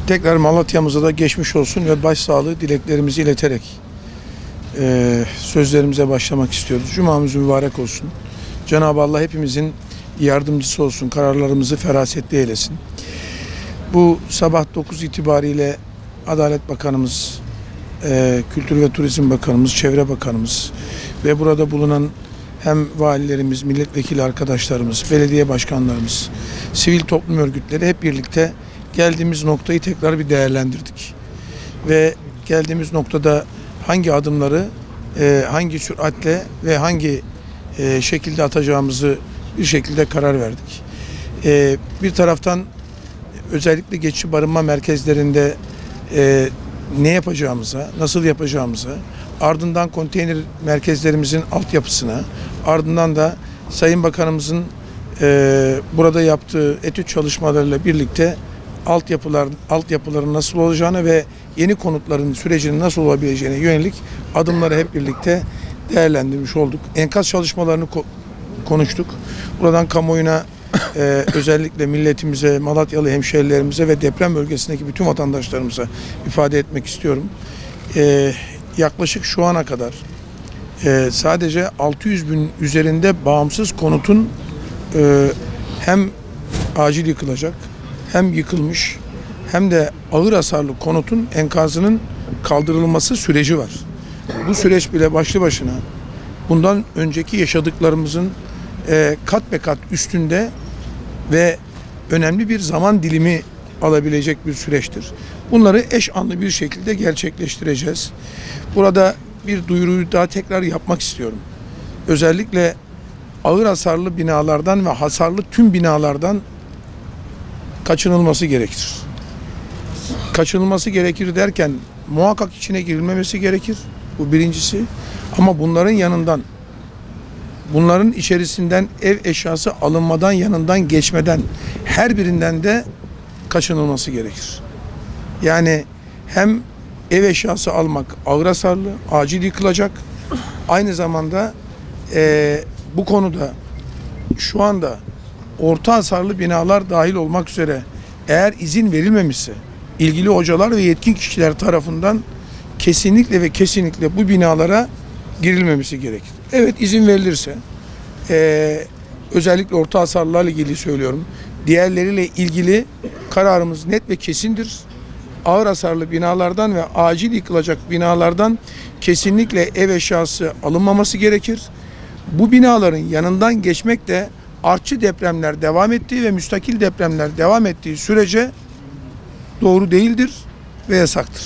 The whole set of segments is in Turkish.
Tekrar Malatya'mıza da geçmiş olsun ve başsağlığı dileklerimizi ileterek sözlerimize başlamak istiyoruz. Cumamız mübarek olsun. Cenab-ı Allah hepimizin yardımcısı olsun. Kararlarımızı ferasetli eylesin. Bu sabah 9 itibariyle Adalet Bakanımız, Kültür ve Turizm Bakanımız, Çevre Bakanımız ve burada bulunan hem valilerimiz, milletvekili arkadaşlarımız, belediye başkanlarımız, sivil toplum örgütleri hep birlikte geldiğimiz noktayı tekrar bir değerlendirdik. Ve geldiğimiz noktada hangi adımları hangi süratle ve hangi şekilde atacağımızı bir şekilde karar verdik. Bir taraftan özellikle geçici barınma merkezlerinde ne yapacağımıza, nasıl yapacağımıza, ardından konteyner merkezlerimizin altyapısına, ardından da Sayın Bakanımızın burada yaptığı etüt çalışmalarıyla birlikte altyapıların nasıl olacağını ve yeni konutların sürecinin nasıl olabileceğine yönelik adımları hep birlikte değerlendirmiş olduk. Enkaz çalışmalarını konuştuk. Buradan kamuoyuna özellikle milletimize, Malatyalı hemşehrilerimize ve deprem bölgesindeki bütün vatandaşlarımıza ifade etmek istiyorum. Yaklaşık şu ana kadar sadece 600 bin üzerinde bağımsız konutun hem acil yıkılacak, hem yıkılmış hem de ağır hasarlı konutun enkazının kaldırılması süreci var. Bu süreç bile başlı başına bundan önceki yaşadıklarımızın kat be kat üstünde ve önemli bir zaman dilimi alabilecek bir süreçtir. Bunları eş anlı bir şekilde gerçekleştireceğiz. Burada bir duyuruyu daha tekrar yapmak istiyorum. Özellikle ağır hasarlı binalardan ve hasarlı tüm binalardan kaçınılması gerekir. Kaçınılması gerekir derken muhakkak içine girilmemesi gerekir. Bu birincisi. Ama bunların yanından, bunların içerisinden ev eşyası alınmadan, yanından geçmeden her birinden de kaçınılması gerekir. Yani hem ev eşyası almak ağır hasarlı, acil yıkılacak. Aynı zamanda bu konuda şu anda orta hasarlı binalar dahil olmak üzere eğer izin verilmemişse ilgili hocalar ve yetkin kişiler tarafından kesinlikle ve kesinlikle bu binalara girilmemesi gerekir. Evet, izin verilirse özellikle orta hasarlarla ilgili söylüyorum. Diğerleriyle ilgili kararımız net ve kesindir. Ağır hasarlı binalardan ve acil yıkılacak binalardan kesinlikle ev eşyası alınmaması gerekir. Bu binaların yanından geçmek de artçı depremler devam ettiği ve müstakil depremler devam ettiği sürece doğru değildir ve yasaktır.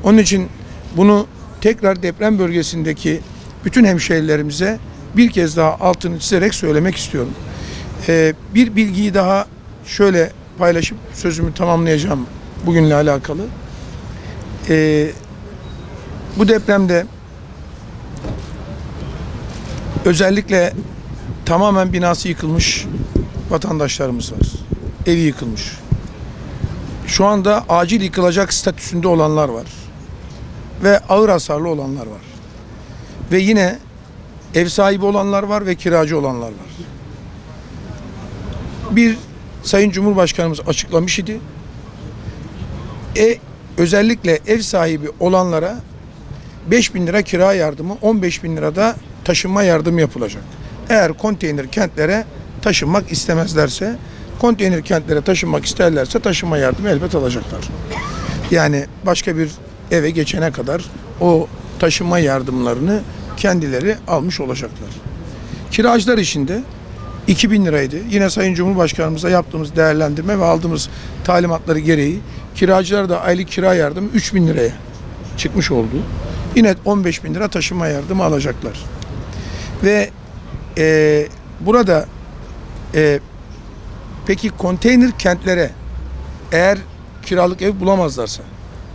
Onun için bunu tekrar deprem bölgesindeki bütün hemşehrilerimize bir kez daha altını çizerek söylemek istiyorum. Bir bilgiyi daha şöyle paylaşıp sözümü tamamlayacağım bugünle alakalı. Bu depremde özellikle tamamen binası yıkılmış vatandaşlarımız var. Evi yıkılmış. Şu anda acil yıkılacak statüsünde olanlar var. Ve ağır hasarlı olanlar var. Ve yine ev sahibi olanlar var ve kiracı olanlar var. Bir Sayın Cumhurbaşkanımız açıklamış idi. Özellikle ev sahibi olanlara 5.000 lira kira yardımı, 15.000 lira da taşınma yardımı yapılacak. Eğer konteyner kentlere taşınmak istemezlerse, konteyner kentlere taşınmak isterlerse taşınma yardımı elbet alacaklar. Yani başka bir eve geçene kadar o taşınma yardımlarını kendileri almış olacaklar. Kiracılar için de 2.000 liraydı. Yine Sayın Cumhurbaşkanımıza yaptığımız değerlendirme ve aldığımız talimatları gereği kiracılar da aylık kira yardımı 3.000 liraya çıkmış oldu. Yine 15.000 lira taşınma yardımı alacaklar. Ve burada peki konteyner kentlere eğer kiralık ev bulamazlarsa,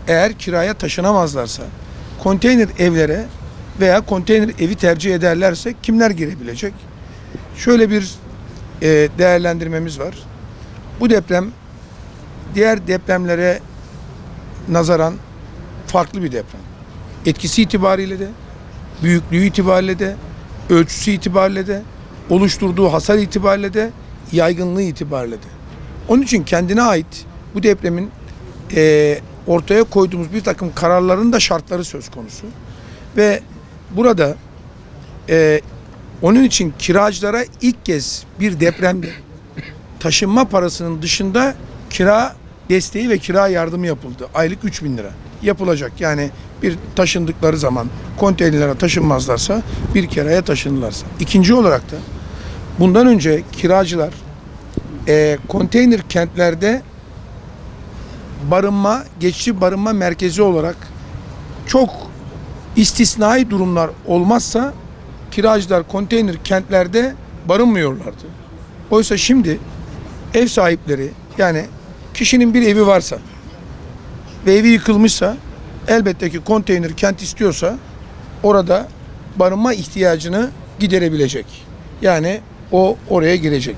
eğer kiraya taşınamazlarsa, konteyner evlere veya konteyner evi tercih ederlerse kimler girebilecek? şöyle bir değerlendirmemiz var. Bu deprem diğer depremlere nazaran farklı bir deprem. Etkisi itibariyle de, büyüklüğü itibariyle de, ölçüsü itibariyle de, oluşturduğu hasar itibariyle de, yaygınlığı itibariyle de. Onun için kendine ait bu depremin ortaya koyduğumuz bir takım kararların da şartları söz konusu. Ve burada onun için kiracılara ilk kez bir depremde taşınma parasının dışında kira desteği ve kira yardımı yapıldı. Aylık 3.000 lira yapılacak. Yani bir taşındıkları zaman konteynerlere taşınmazlarsa, bir kiraya taşınırlarsa. İkinci olarak da bundan önce kiracılar konteyner kentlerde barınma, geçici barınma merkezi olarak çok istisnai durumlar olmazsa kiracılar konteyner kentlerde barınmıyorlardı. Oysa şimdi ev sahipleri, yani kişinin bir evi varsa ve evi yıkılmışsa, elbette ki konteyner kent istiyorsa orada barınma ihtiyacını giderebilecek. Yani o oraya girecek.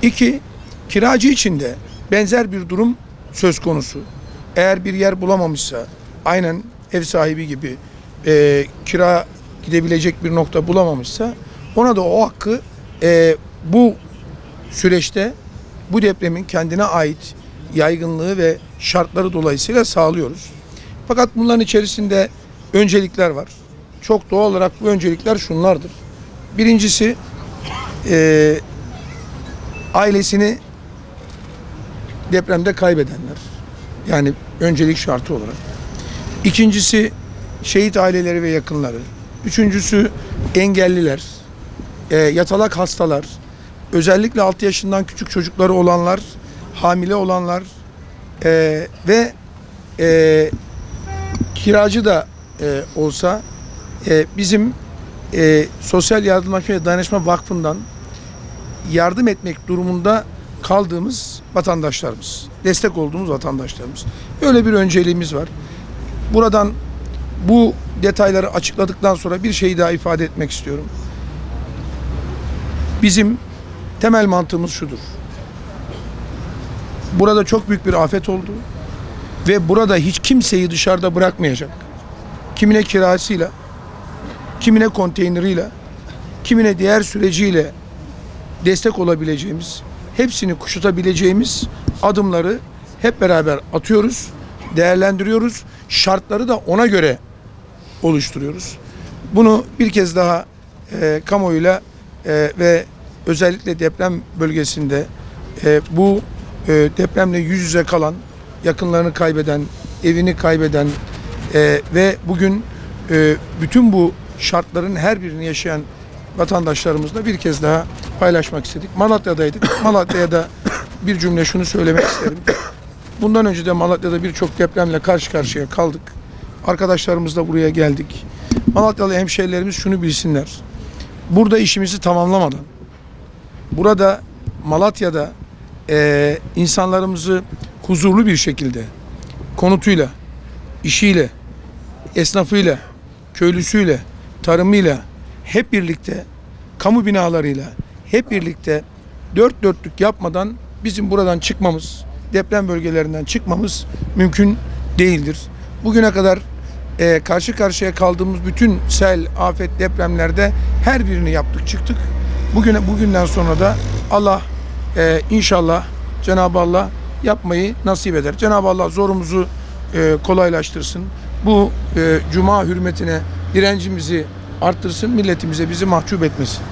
İki, kiracı için de benzer bir durum söz konusu. Eğer bir yer bulamamışsa, aynen ev sahibi gibi kira gidebilecek bir nokta bulamamışsa, ona da o hakkı bu süreçte bu depremin kendine ait yaygınlığı ve şartları dolayısıyla sağlıyoruz. Fakat bunların içerisinde öncelikler var. Çok doğal olarak bu öncelikler şunlardır. Birincisi ailesini depremde kaybedenler. Yani öncelik şartı olarak. İkincisi şehit aileleri ve yakınları. Üçüncüsü engelliler, yatalak hastalar, özellikle 6 yaşından küçük çocukları olanlar, hamile olanlar ve kiracı da olsa bizim Sosyal Yardımlaşma ve Dayanışma Vakfı'ndan yardım etmek durumunda kaldığımız vatandaşlarımız, destek olduğumuz vatandaşlarımız. Böyle bir önceliğimiz var. Buradan bu detayları açıkladıktan sonra bir şeyi daha ifade etmek istiyorum. Bizim temel mantığımız şudur. Burada çok büyük bir afet oldu ve burada hiç kimseyi dışarıda bırakmayacak. Kimine kirasıyla, kimine konteyneriyle, kimine diğer süreciyle destek olabileceğimiz, hepsini kuşatabileceğimiz adımları hep beraber atıyoruz, değerlendiriyoruz. Şartları da ona göre oluşturuyoruz. Bunu bir kez daha kamuoyuyla ve özellikle deprem bölgesinde bu depremle yüz yüze kalan, yakınlarını kaybeden, evini kaybeden ve bugün bütün bu şartların her birini yaşayan vatandaşlarımızla bir kez daha paylaşmak istedik. Malatya'daydık. Malatya'ya da bir cümle şunu söylemek isterim. Bundan önce de Malatya'da birçok depremle karşı karşıya kaldık. Arkadaşlarımızla buraya geldik. Malatyalı hemşehrilerimiz şunu bilsinler. Burada işimizi tamamlamadan, burada Malatya'da insanlarımızı huzurlu bir şekilde konutuyla, işiyle, esnafıyla, köylüsüyle, tarımıyla hep birlikte, kamu binalarıyla hep birlikte dört dörtlük yapmadan bizim buradan çıkmamız, deprem bölgelerinden çıkmamız mümkün değildir. Bugüne kadar karşı karşıya kaldığımız bütün sel, afet, depremlerde her birini yaptık, çıktık. Bugünden sonra da Allah inşallah Cenab-ı Allah yapmayı nasip eder. Cenab-ı Allah zorumuzu kolaylaştırsın. Bu cuma hürmetine direncimizi arttırsın, milletimize bizi mahcup etmesin.